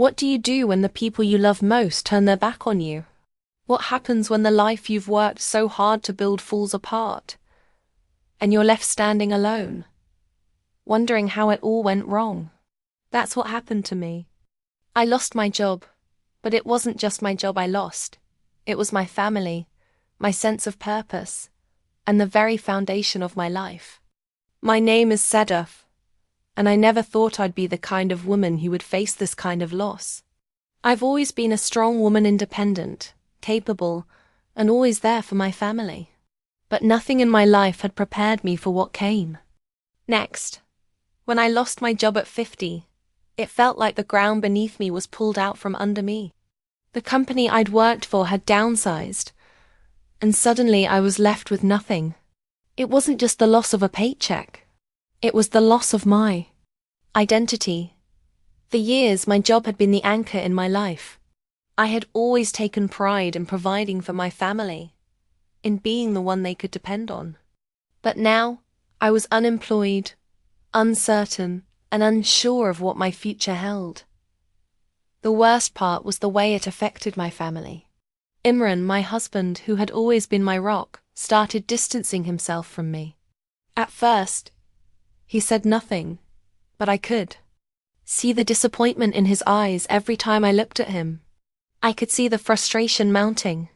What do you do when the people you love most turn their back on you? What happens when the life you've worked so hard to build falls apart, and you're left standing alone, wondering how it all went wrong? That's what happened to me. I lost my job, but it wasn't just my job I lost. It was my family, my sense of purpose, and the very foundation of my life. My name is Sedef, and I never thought I'd be the kind of woman who would face this kind of loss. I've always been a strong woman, independent, capable, and always there for my family. But nothing in my life had prepared me for what came next. When I lost my job at 50, it felt like the ground beneath me was pulled out from under me. The company I'd worked for had downsized, and suddenly I was left with nothing. It wasn't just the loss of a paycheck. It was the loss of my identity. For years, my job had been the anchor in my life. I had always taken pride in providing for my family, in being the one they could depend on. But now, I was unemployed, uncertain, and unsure of what my future held. The worst part was the way it affected my family. Imran, my husband, who had always been my rock, started distancing himself from me. At first, he said nothing, but I could see the disappointment in his eyes every time I looked at him. I could see the frustration mounting.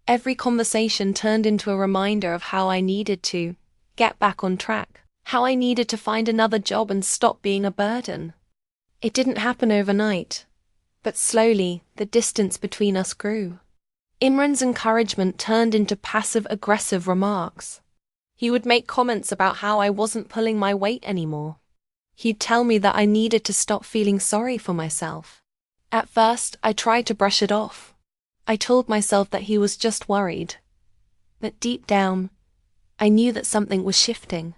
Every conversation turned into a reminder of how I needed to get back on track, how I needed to find another job and stop being a burden. It didn't happen overnight, but slowly the distance between us grew. Imran's encouragement turned into passive-aggressive remarks. He would make comments about how I wasn't pulling my weight anymore. He'd tell me that I needed to stop feeling sorry for myself. At first, I tried to brush it off. I told myself that he was just worried. But deep down, I knew that something was shifting.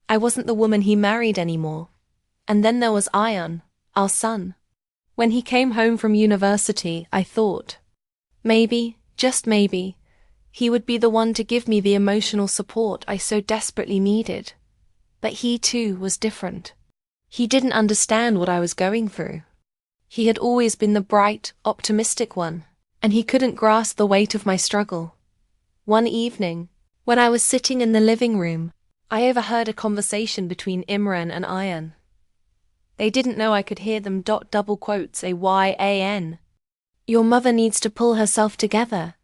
I wasn't the woman he married anymore. And then there was Ayan, our son. When he came home from university, I thought, maybe, just maybe, he would be the one to give me the emotional support I so desperately needed. But he too was different. He didn't understand what I was going through. He had always been the bright, optimistic one, and he couldn't grasp the weight of my struggle. One evening, when I was sitting in the living room, I overheard a conversation between Imran and Ayan. They didn't know I could hear them double quotes a Y-A-N. "Your mother needs to pull herself together,"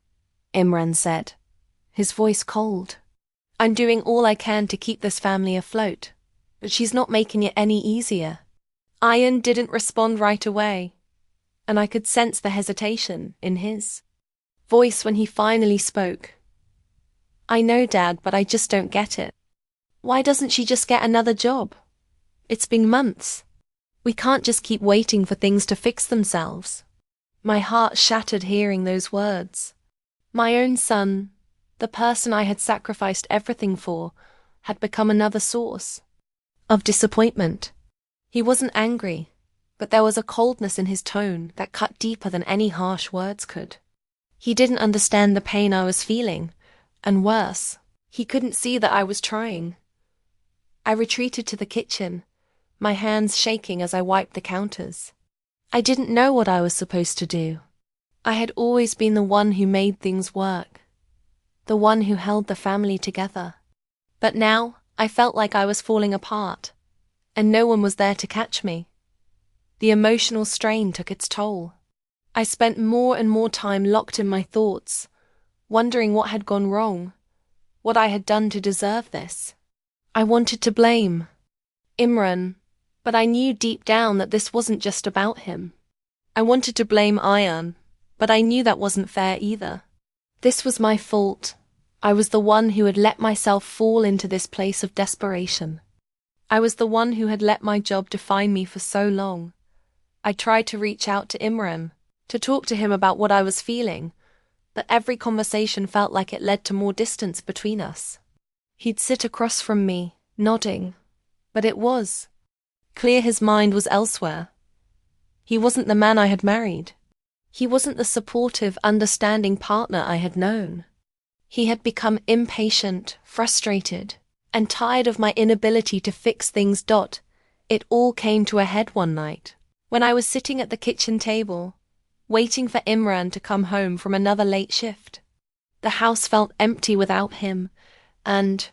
Imran said, his voice cold. "I'm doing all I can to keep this family afloat, but she's not making it any easier." Ayan didn't respond right away, and I could sense the hesitation in his voice when he finally spoke. "I know, Dad, but I just don't get it. Why doesn't she just get another job? It's been months. We can't just keep waiting for things to fix themselves." My heart shattered hearing those words. My own son, the person I had sacrificed everything for, had become another source of disappointment. He wasn't angry, but there was a coldness in his tone that cut deeper than any harsh words could. He didn't understand the pain I was feeling, and worse, he couldn't see that I was trying. I retreated to the kitchen, my hands shaking as I wiped the counters. I didn't know what I was supposed to do. I had always been the one who made things work, the one who held the family together. But now I felt like I was falling apart, and no one was there to catch me. The emotional strain took its toll. I spent more and more time locked in my thoughts, wondering what had gone wrong, what I had done to deserve this. I wanted to blame Imran, but I knew deep down that this wasn't just about him. I wanted to blame Ayan, but I knew that wasn't fair either. This was my fault. I was the one who had let myself fall into this place of desperation. I was the one who had let my job define me for so long. I tried to reach out to Imran, to talk to him about what I was feeling, but every conversation felt like it led to more distance between us. He'd sit across from me, nodding, but it was clear his mind was elsewhere. He wasn't the man I had married. He wasn't the supportive, understanding partner I had known. He had become impatient, frustrated, and tired of my inability to fix things. It all came to a head one night, When I was sitting at the kitchen table, waiting for Imran to come home from another late shift. The house felt empty without him, and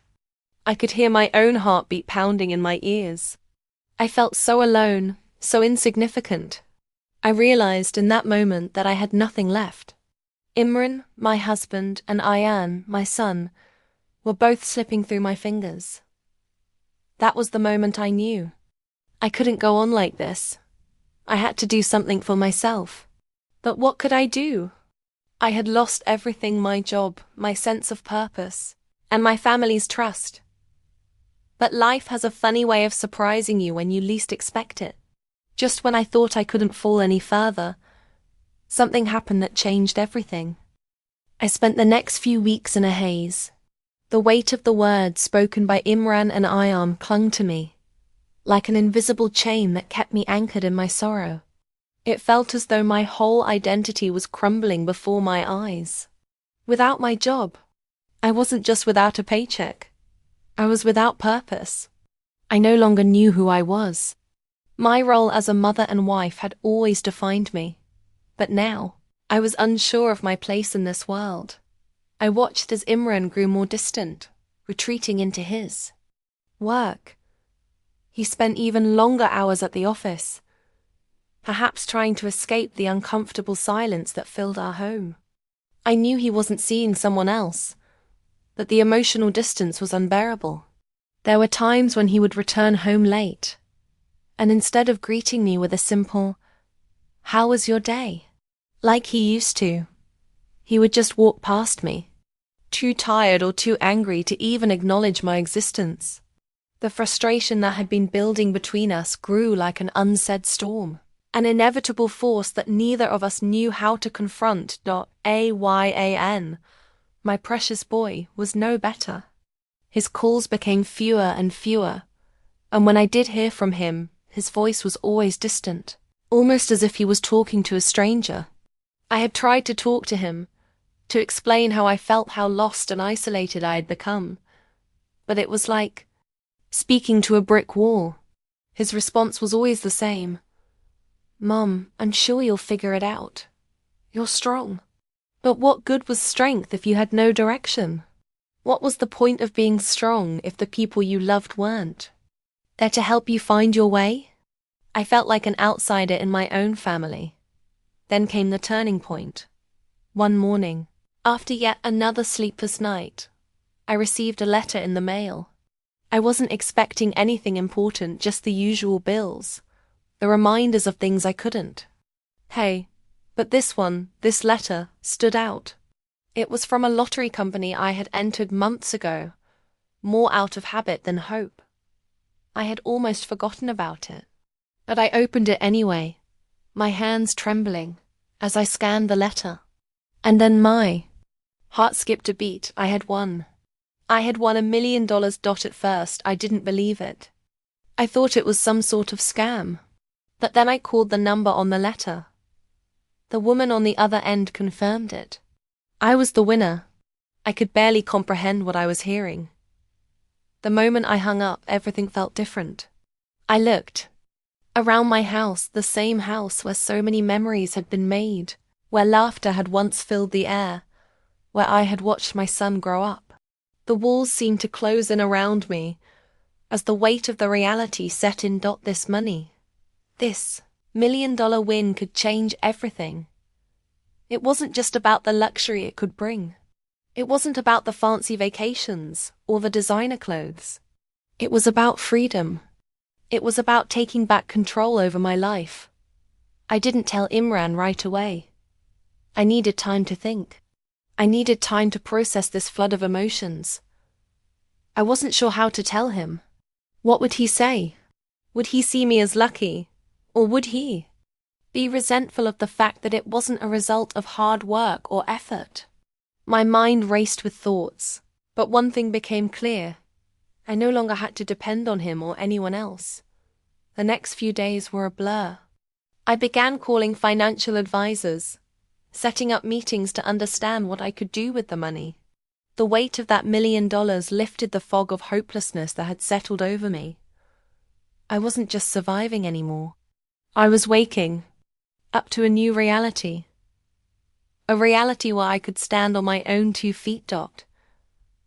I could hear my own heartbeat pounding in my ears. I felt so alone, so insignificant. I realized in that moment that I had nothing left. Imran, my husband, and Ayan, my son, were both slipping through my fingers. That was the moment I knew. I couldn't go on like this. I had to do something for myself. But what could I do? I had lost everything: my job, my sense of purpose, and my family's trust. But life has a funny way of surprising you when you least expect it. Just when I thought I couldn't fall any further, something happened that changed everything. I spent the next few weeks in a haze. The weight of the words spoken by Imran and Ayam clung to me, like an invisible chain that kept me anchored in my sorrow. It felt as though my whole identity was crumbling before my eyes. Without my job, I wasn't just without a paycheck. I was without purpose. I no longer knew who I was. My role as a mother and wife had always defined me, but now I was unsure of my place in this world. I watched as Imran grew more distant, retreating into his work. He spent even longer hours at the office, perhaps trying to escape the uncomfortable silence that filled our home. I knew he wasn't seeing someone else, but the emotional distance was unbearable. There were times when he would return home late, and instead of greeting me with a simple, "How was your day?" like he used to, he would just walk past me, too tired or too angry to even acknowledge my existence. The frustration that had been building between us grew like an unsaid storm, an inevitable force that neither of us knew how to confront. Ayan, my precious boy, was no better. His calls became fewer and fewer, and when I did hear from him, his voice was always distant, almost as if he was talking to a stranger. I had tried to talk to him, to explain how I felt, how lost and isolated I had become, but it was like speaking to a brick wall. His response was always the same. "Mom, I'm sure you'll figure it out. You're strong." But what good was strength if you had no direction? What was the point of being strong if the people you loved weren't there to help you find your way? I felt like an outsider in my own family. Then came the turning point. One morning, after yet another sleepless night, I received a letter in the mail. I wasn't expecting anything important, just the usual bills, the reminders of things I couldn't. But this letter, stood out. It was from a lottery company I had entered months ago, more out of habit than hope. I had almost forgotten about it. But I opened it anyway, my hands trembling as I scanned the letter. And then my heart skipped a beat. I had won. I had won $1 million. At first, I didn't believe it. I thought it was some sort of scam. But then I called the number on the letter. The woman on the other end confirmed it. I was the winner. I could barely comprehend what I was hearing. The moment I hung up, everything felt different. I looked around my house, the same house where so many memories had been made, where laughter had once filled the air, where I had watched my son grow up. The walls seemed to close in around me as the weight of the reality set in. This money, this $1 million win could change everything. It wasn't just about the luxury it could bring. It wasn't about the fancy vacations or the designer clothes. It was about freedom. It was about taking back control over my life. I didn't tell Imran right away. I needed time to think. I needed time to process this flood of emotions. I wasn't sure how to tell him. What would he say? Would he see me as lucky? Or would he be resentful of the fact that it wasn't a result of hard work or effort? My mind raced with thoughts, but one thing became clear. I no longer had to depend on him or anyone else. The next few days were a blur. I began calling financial advisors, setting up meetings to understand what I could do with the money. The weight of that $1 million lifted the fog of hopelessness that had settled over me. I wasn't just surviving anymore. I was waking up to a new reality. A reality where I could stand on my own 2 feet.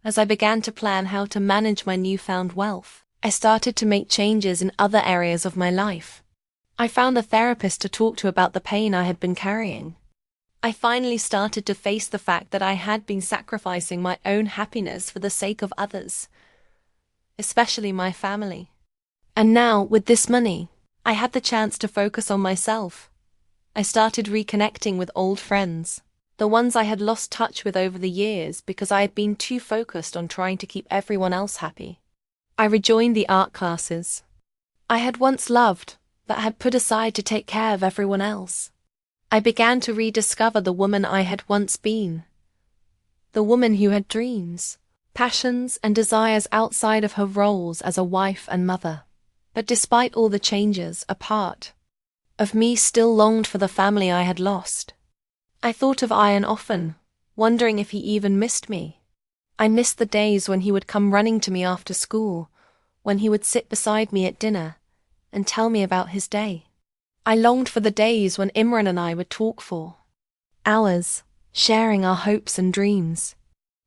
As I began to plan how to manage my newfound wealth, I started to make changes in other areas of my life. I found a therapist to talk to about the pain I had been carrying. I finally started to face the fact that I had been sacrificing my own happiness for the sake of others, especially my family. And now, with this money, I had the chance to focus on myself. I started reconnecting with old friends, the ones I had lost touch with over the years because I had been too focused on trying to keep everyone else happy. I rejoined the art classes I had once loved, but had put aside to take care of everyone else. I began to rediscover the woman I had once been. The woman who had dreams, passions, and desires outside of her roles as a wife and mother. But despite all the changes, a part of me still longed for the family I had lost. I thought of Ian often, wondering if he even missed me. I missed the days when he would come running to me after school, when he would sit beside me at dinner and tell me about his day. I longed for the days when Imran and I would talk for hours, sharing our hopes and dreams.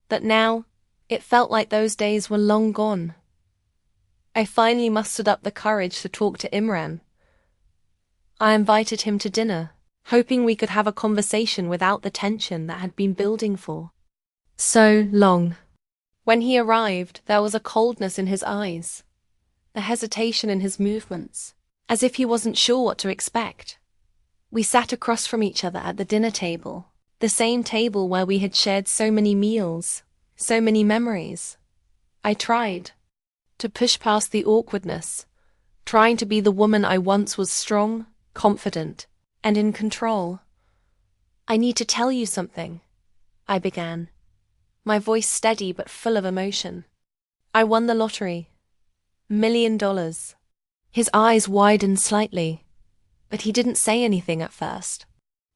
But now, it felt like those days were long gone. I finally mustered up the courage to talk to Imran. I invited him to dinner, hoping we could have a conversation without the tension that had been building for so long. When he arrived, there was a coldness in his eyes, a hesitation in his movements, as if he wasn't sure what to expect. We sat across from each other at the dinner table, the same table where we had shared so many meals, so many memories. I tried to push past the awkwardness, trying to be the woman I once was, strong, confident, and in control. "I need to tell you something," I began, my voice steady but full of emotion. "I won the lottery. $1 million. His eyes widened slightly, but he didn't say anything at first.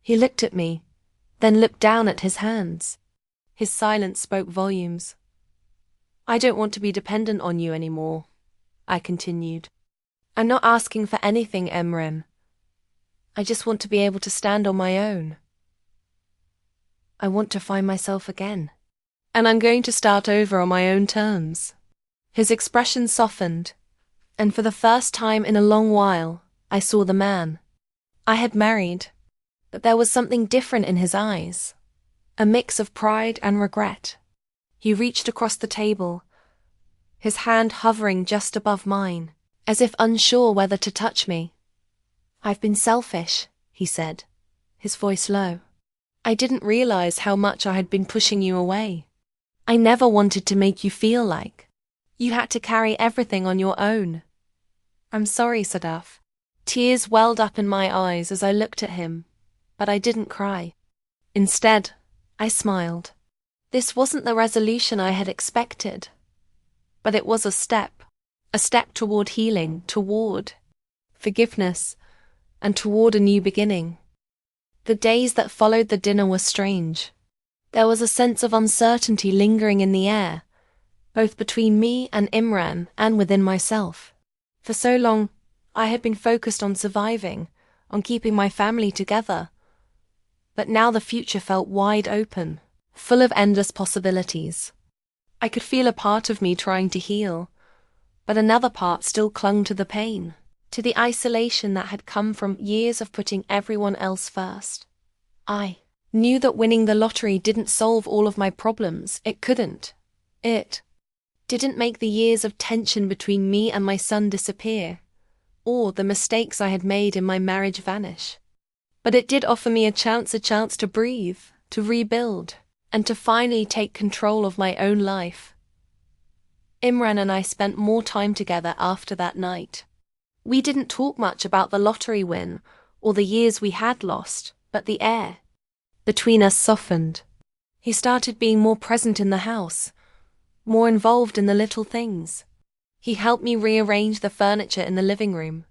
He looked at me, then looked down at his hands. His silence spoke volumes. "I don't want to be dependent on you anymore," I continued. "I'm not asking for anything, Emran. I just want to be able to stand on my own. I want to find myself again. And I'm going to start over on my own terms." His expression softened, and for the first time in a long while, I saw the man I had married, but there was something different in his eyes, a mix of pride and regret. He reached across the table, his hand hovering just above mine, as if unsure whether to touch me. "I've been selfish," he said, his voice low. "I didn't realize how much I had been pushing you away. I never wanted to make you feel like you had to carry everything on your own. I'm sorry, Sadaf." Tears welled up in my eyes as I looked at him, but I didn't cry. Instead, I smiled. This wasn't the resolution I had expected, but it was a step toward healing, toward forgiveness, and toward a new beginning. The days that followed the dinner were strange. There was a sense of uncertainty lingering in the air, both between me and Imran and within myself. For so long, I had been focused on surviving, on keeping my family together. But now the future felt wide open, full of endless possibilities. I could feel a part of me trying to heal, but another part still clung to the pain, to the isolation that had come from years of putting everyone else first. I knew that winning the lottery didn't solve all of my problems. It couldn't. It didn't make the years of tension between me and my son disappear, or the mistakes I had made in my marriage vanish. But it did offer me a chance to breathe, to rebuild, and to finally take control of my own life. Imran and I spent more time together after that night. We didn't talk much about the lottery win or the years we had lost, but the air between us softened. He started being more present in the house, more involved in the little things. He helped me rearrange the furniture in the living room,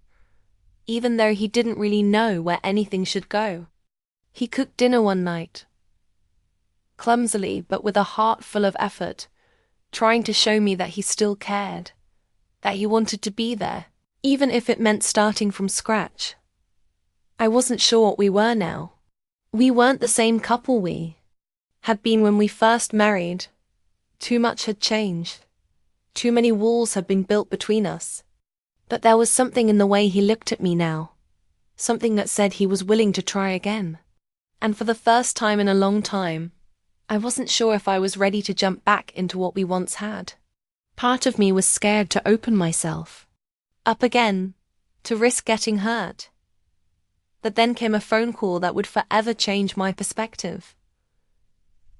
even though he didn't really know where anything should go. He cooked dinner one night, clumsily but with a heart full of effort, trying to show me that he still cared, that he wanted to be there, even if it meant starting from scratch. I wasn't sure what we were now. We weren't the same couple we had been when we first married. Too much had changed. Too many walls had been built between us. But there was something in the way he looked at me now. Something that said he was willing to try again. And for the first time in a long time, I wasn't sure if I was ready to jump back into what we once had. Part of me was scared to open myself up again, to risk getting hurt. But then came a phone call that would forever change my perspective.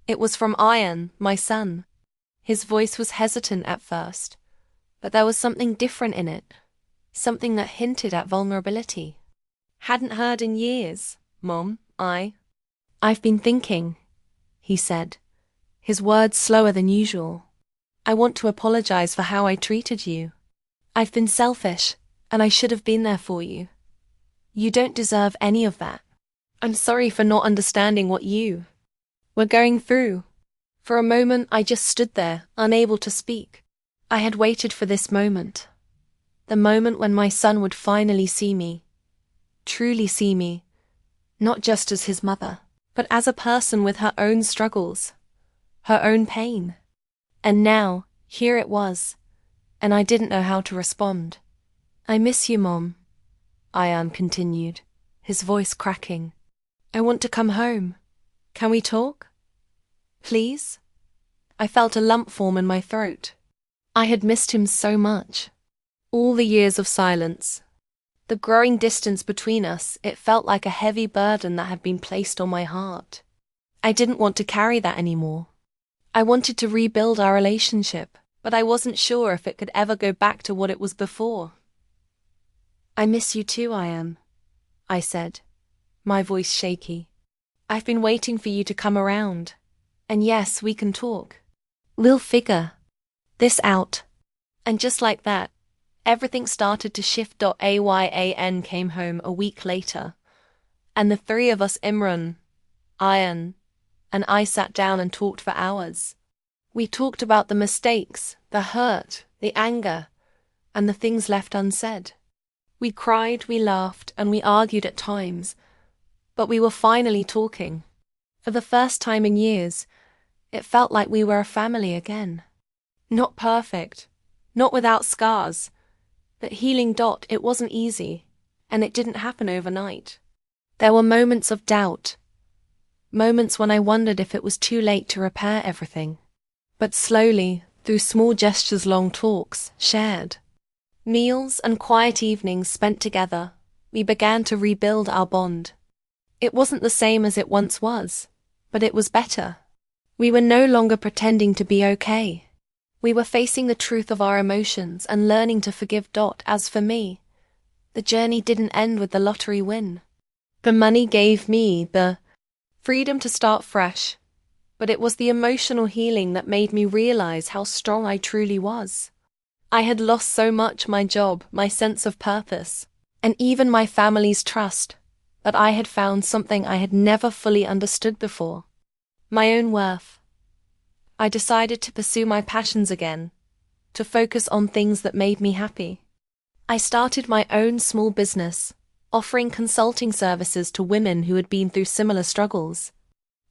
It was from Ian, my son. His voice was hesitant at first, but there was something different in it, something that hinted at vulnerability. Hadn't heard in years, Mom, I've been thinking, he said, his words slower than usual. I want to apologize for how I treated you. I've been selfish, and I should have been there for you. You don't deserve any of that. I'm sorry for not understanding what you were going through. For a moment, I just stood there, unable to speak. I had waited for this moment. The moment when my son would finally see me. Truly see me. Not just as his mother, but as a person with her own struggles, her own pain. And now, here it was, and I didn't know how to respond. I miss you, Mom, Ian continued, his voice cracking. I want to come home. Can we talk? Please? I felt a lump form in my throat. I had missed him so much. All the years of silence. The growing distance between us, it felt like a heavy burden that had been placed on my heart. I didn't want to carry that anymore. I wanted to rebuild our relationship, but I wasn't sure if it could ever go back to what it was before. I miss you too, Ian, I said, my voice shaky. I've been waiting for you to come around. And yes, we can talk. We'll figure this out. And just like that, everything started to shift. Ayan came home a week later, and the three of us, Imran, Ian, and I sat down and talked for hours. We talked about the mistakes, the hurt, the anger, and the things left unsaid. We cried, we laughed, and we argued at times, but we were finally talking. For the first time in years, it felt like we were a family again. Not perfect, not without scars, but healing. It wasn't easy, and it didn't happen overnight. There were moments of doubt, moments when I wondered if it was too late to repair everything. But slowly, through small gestures, long talks, shared meals and quiet evenings spent together, we began to rebuild our bond. It wasn't the same as it once was, but it was better. We were no longer pretending to be okay. We were facing the truth of our emotions and learning to forgive. As for me, the journey didn't end with the lottery win. The money gave me the freedom to start fresh, but it was the emotional healing that made me realize how strong I truly was. I had lost so much: my job, my sense of purpose, and even my family's trust, but I had found something I had never fully understood before: my own worth. I decided to pursue my passions again, to focus on things that made me happy. I started my own small business, offering consulting services to women who had been through similar struggles.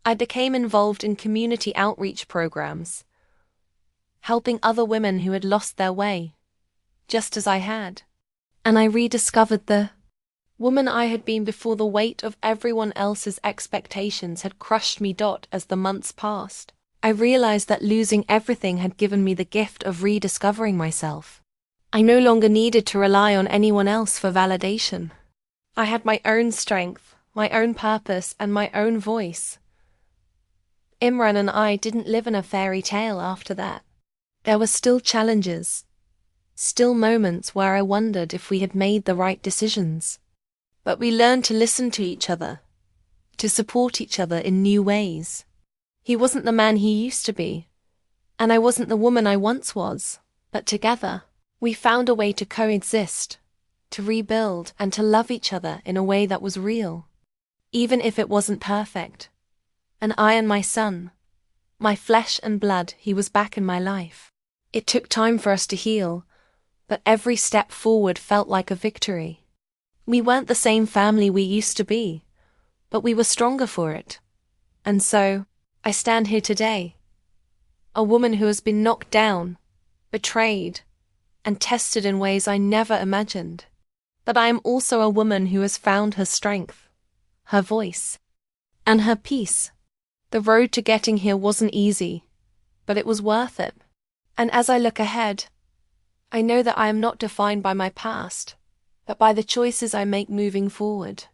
I became involved in community outreach programs, helping other women who had lost their way, just as I had. And I rediscovered the woman I had been before the weight of everyone else's expectations had crushed me. As the months passed, I realized that losing everything had given me the gift of rediscovering myself. I no longer needed to rely on anyone else for validation. I had my own strength, my own purpose, and my own voice. Imran and I didn't live in a fairy tale after that. There were still challenges, still moments where I wondered if we had made the right decisions. But we learned to listen to each other, to support each other in new ways. He wasn't the man he used to be, and I wasn't the woman I once was, but together, we found a way to coexist, to rebuild, and to love each other in a way that was real, even if it wasn't perfect. And I and my son, my flesh and blood, he was back in my life. It took time for us to heal, but every step forward felt like a victory. We weren't the same family we used to be, but we were stronger for it. And so, I stand here today, a woman who has been knocked down, betrayed, and tested in ways I never imagined. But I am also a woman who has found her strength, her voice, and her peace. The road to getting here wasn't easy, but it was worth it. And as I look ahead, I know that I am not defined by my past, but by the choices I make moving forward.